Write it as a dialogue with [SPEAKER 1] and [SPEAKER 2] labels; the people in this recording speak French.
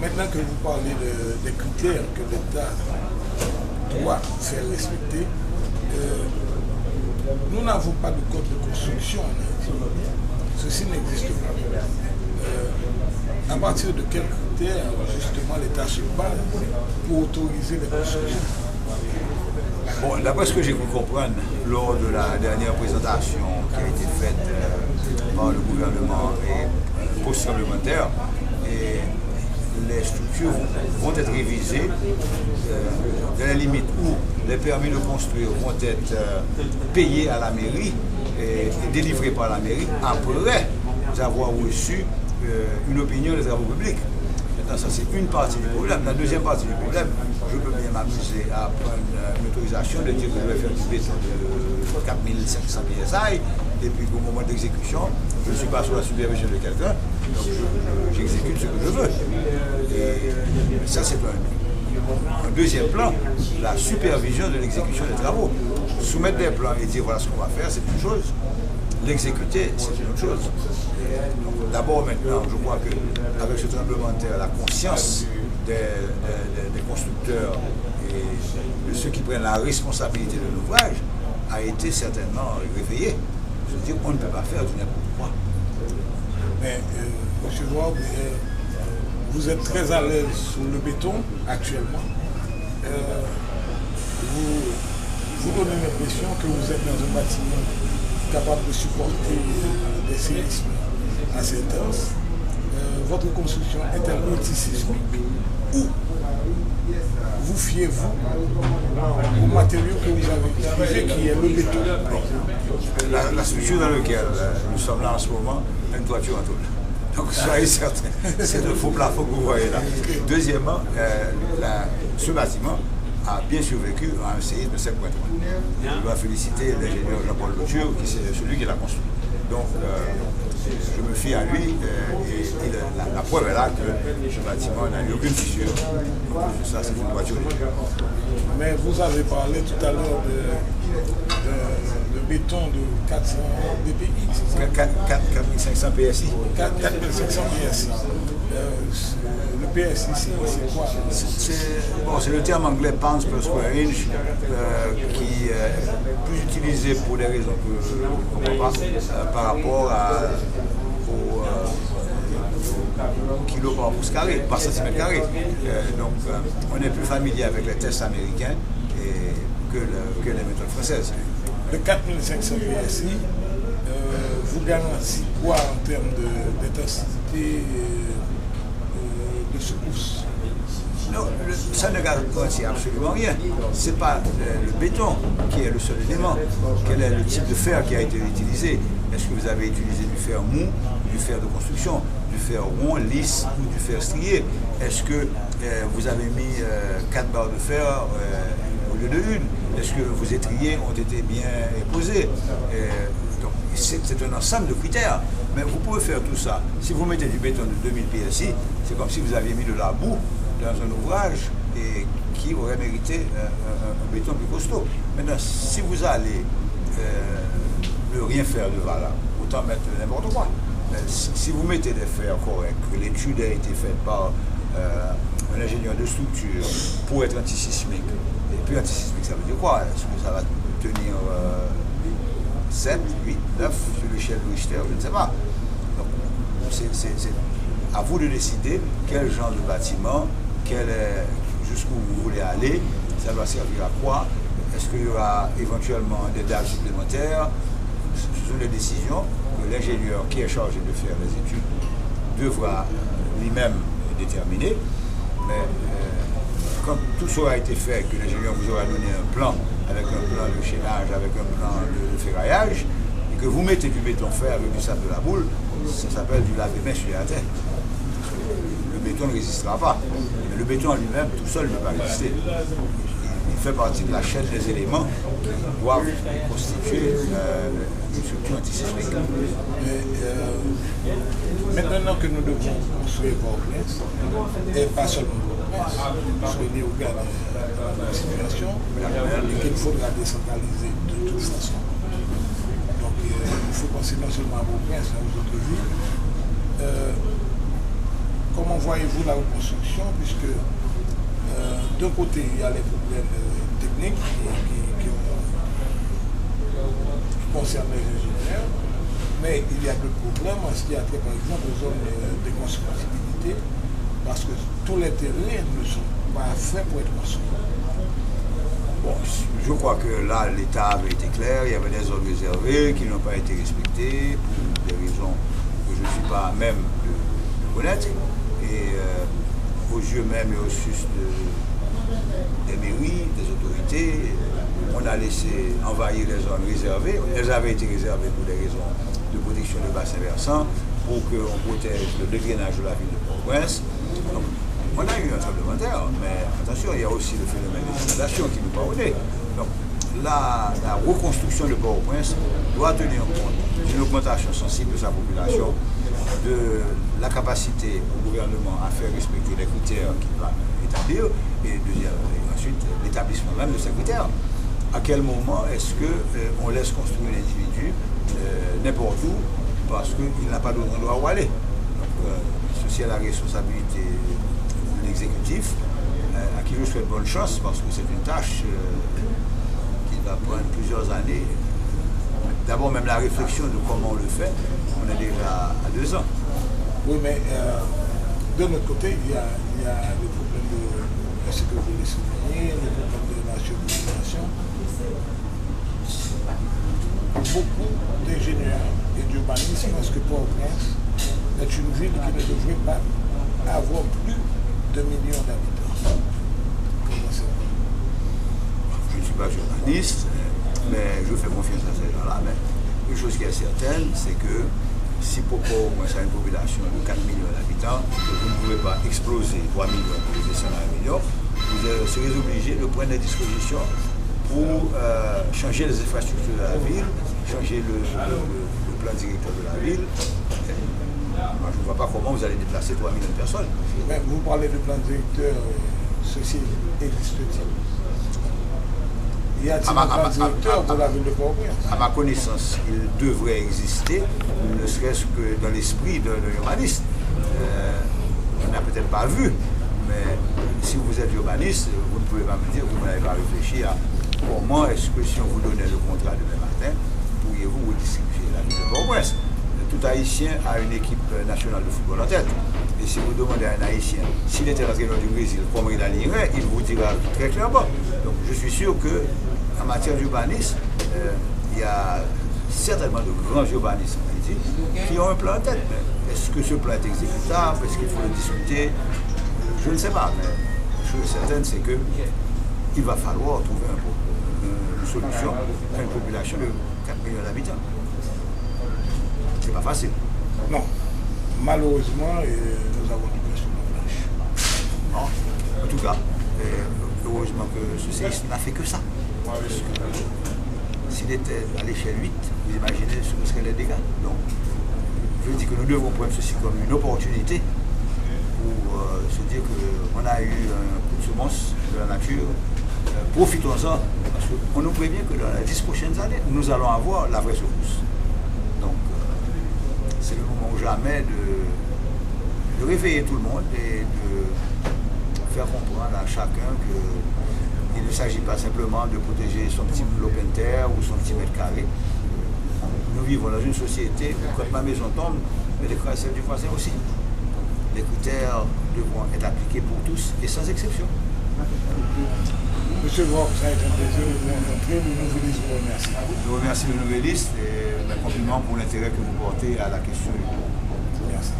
[SPEAKER 1] maintenant que vous parlez des critères que l'État doit faire respecter, nous n'avons pas de code de construction en Haïti. Ceci n'existe pas. À partir de quels critères, justement, l'État se base pour autoriser les constructions?
[SPEAKER 2] Bon, d'après ce que j'ai pu comprendre lors de la dernière présentation qui a été faite par le gouvernement et post-parlementaire, les structures vont être révisées dans la limite où les permis de construire vont être payés à la mairie et délivrés par la mairie après avoir reçu une opinion des travaux publics. Maintenant, ça c'est une partie du problème. La deuxième partie du problème, je peux bien m'amuser à prendre une autorisation de dire que je vais faire du béton de 4500 PSI et puis qu'au moment d'exécution, je ne suis pas sous la supervision de quelqu'un, donc j'exécute ce que je veux. Et ça c'est un deuxième plan, la supervision de l'exécution des travaux. Soumettre des plans et dire voilà ce qu'on va faire, c'est une chose. L'exécuter, c'est une autre chose. D'abord maintenant, je crois qu'avec ce tremblement de terre, la conscience des constructeurs et de ceux qui prennent la responsabilité de l'ouvrage a été certainement réveillée. Je veux dire, on ne peut pas faire du n'importe quoi.
[SPEAKER 1] Mais, M. Ward, vous êtes très à l'aise sur le béton actuellement. Vous donnez l'impression que vous êtes dans un bâtiment capable de supporter des séismes assez intenses. Votre construction est-elle antisismique ou vous fiez-vous au matériau que vous avez utilisé qui est le béton?
[SPEAKER 2] La structure dans laquelle nous sommes là en ce moment a une toiture en tôle. Donc soyez certains, c'est de faux plafonds que vous voyez là. Deuxièmement, ce bâtiment a bien survécu à un séisme de 7.3. Je dois féliciter l'ingénieur Jean-Paul Louture, qui c'est celui qui l'a construit. Donc, je me fie à lui et la preuve est là que ce bâtiment n'a eu aucune fissure. Donc, ça, c'est une voiture.
[SPEAKER 1] Mais vous avez parlé tout à l'heure de béton de 400 dpi,
[SPEAKER 2] 4500 PSI.
[SPEAKER 1] 4500 PSI. Le PSI, c'est quoi?
[SPEAKER 2] C'est le terme anglais pounds per square inch qui est plus utilisé pour des raisons que je ne comprends pas par rapport au kilo par pouce carré, par centimètre carré. Donc on est plus familier avec les tests américains que les méthodes françaises.
[SPEAKER 1] Le 4500 PSI vous garantit quoi en termes d'intensité de secousse?
[SPEAKER 2] Non, ça ne garantit absolument rien. Ce n'est pas le béton qui est le seul élément. Quel est le type de fer qui a été utilisé? Est-ce que vous avez utilisé du fer mou, du fer de construction, du fer rond, lisse ou du fer strié? Est-ce que vous avez mis 4 barres de fer au lieu de une? Est-ce que vos étriers ont été bien posés? C'est un ensemble de critères. Mais vous pouvez faire tout ça. Si vous mettez du béton de 2000 PSI, c'est comme si vous aviez mis de la boue dans un ouvrage et qui aurait mérité un béton plus costaud. Maintenant, si vous allez ne rien faire de valable, autant mettre n'importe quoi. Mais si vous mettez des fers corrects, que l'étude a été faite par un ingénieur de structure pour être antisismique, et puis antisismique, ça veut dire quoi? Est-ce que ça va tenir 7, 8, 9 sur l'échelle de Richter? Je ne sais pas. Donc, c'est à vous de décider quel genre de bâtiment, jusqu'où vous voulez aller, ça va servir à quoi, est-ce qu'il y aura éventuellement des dalles supplémentaires? Ce sont des décisions que l'ingénieur qui est chargé de faire les études devra lui-même déterminer, mais quand tout ça a été fait, que l'ingénieur vous aura donné un plan, avec un plan de chaînage, avec un plan de ferraillage, et que vous mettez du béton-fer avec du sable de la boule, ça s'appelle du lave-mains sur la terre. Le béton ne résistera pas. Mais le béton en lui-même, tout seul, ne peut pas résister. Il fait partie de la chaîne des éléments qui doivent constituer une structure antisismique.
[SPEAKER 1] Maintenant que nous devons construire Port-au-Prince, et pas seulement Port-au-Prince, soigner au gars de la situation, et qu'il faudra décentraliser de toute façon. Donc il faut penser non seulement à Port-au-Prince, mais aux autres villes. comment voyez-vous la reconstruction, puisque d'un côté, il y a les problèmes techniques qui concernent les ingénieurs, mais il y a d'autres problèmes en ce qui a trait, par exemple, aux zones de constructibilité, parce que tous les terrains ne sont pas faits pour être construits.
[SPEAKER 2] Bon, je crois que là, l'État avait été clair, il y avait des zones réservées qui n'ont pas été respectées pour des raisons que je ne suis pas à même de connaître. Et aux yeux même et au sus des mairies, des autorités, on a laissé envahir les zones réservées. Elles avaient été réservées pour des raisons de protection de bassin versant, pour qu'on protège le dégainage de la ville de Port-au-Prince. On a eu un tremblement de terre, mais attention, il y a aussi le phénomène d'inondation qui nous parvenait. Donc, la reconstruction de Port-au-Prince doit tenir compte d'une augmentation sensible de sa population, de la capacité au gouvernement à faire respecter les critères qu'il va établir, et ensuite l'établissement même de ces critères. À quel moment est-ce qu'on laisse construire l'individu n'importe où parce qu'il n'a pas d'autre endroit où aller? Donc, ceci est la responsabilité de l'exécutif, à qui je souhaite bonne chance parce que c'est une tâche qui va prendre plusieurs années. D'abord, même la réflexion de comment on le fait, on est déjà à 2 ans.
[SPEAKER 1] Oui, mais de notre côté, il y a le problème de ce que vous voulez souligner, le problème de la surpopulation. Beaucoup d'ingénieurs et d'urbanistes pensent que Port-au-Prince est une ville qui ne devrait pas avoir plus de millions d'habitants. Comment c'est?
[SPEAKER 2] Je ne suis pas journaliste, mais je fais confiance à ces gens-là. Mais une chose qui est certaine, c'est que si Port-au-Prince a une population de 4 millions d'habitants, vous ne pouvez pas exploser 3 millions pour les descendre à 1 million, vous serez obligé de prendre des dispositions pour changer les infrastructures de la ville, changer le plan directeur de la ville. Moi, je ne vois pas comment vous allez déplacer 3 millions de personnes.
[SPEAKER 1] Mais vous parlez de plan directeur, ceci existe-t-il? Y a-t-il un plan directeur pour la ville de Port-au-Prince?
[SPEAKER 2] À ma connaissance, il devrait exister, ne serait-ce que dans l'esprit d'un urbaniste. On n'a peut-être pas vu, mais si vous êtes urbaniste, vous ne pouvez pas me dire que vous n'avez pas réfléchi à comment est-ce que si on vous donnait le contrat demain matin, pourriez-vous redistribuer la ville de Port-au-Prince? Tout Haïtien a une équipe nationale de football en tête. Et si vous demandez à un Haïtien s'il était l'entraîneur du Brésil, comment il alignerait, il vous dira très clairement. Donc je suis sûr qu'en matière d'urbanisme, il y a certainement de grands urbanistes en Haïti qui ont un plan en tête. Mais est-ce que ce plan est exécutable? Est-ce qu'il faut le discuter? Je ne sais pas, mais la chose certaine, c'est qu'il va falloir trouver une solution à une population de 4 millions d'habitants. C'est pas facile.
[SPEAKER 1] Non. Malheureusement, nous avons du pain sur la planche.
[SPEAKER 2] Non. En tout cas, heureusement que ce séisme n'a fait que ça. S'il était à l'échelle 8, vous imaginez ce que seraient les dégâts. Donc, je dis que nous devons prendre ceci comme une opportunité pour se dire qu'on a eu un coup de semence de la nature. Profitons-en, parce qu'on nous prévient que dans les 10 prochaines années, nous allons avoir la vraie secousse. Donc, c'est le moment ou jamais de réveiller tout le monde et de faire comprendre à chacun qu'il ne s'agit pas simplement de protéger son petit lopin de terre ou son petit mètre carré. Nous vivons dans une société où quand ma maison tombe, elle écrase celle du voisin aussi. Les critères devront être appliqués pour tous et sans exception.
[SPEAKER 1] Monsieur Brock, ça a été un plaisir de vous rencontrer. Le Nouvelliste vous remercie.
[SPEAKER 2] Je remercie le Nouvelliste et mes compliments pour l'intérêt que vous portez à la question du groupe.
[SPEAKER 1] Merci.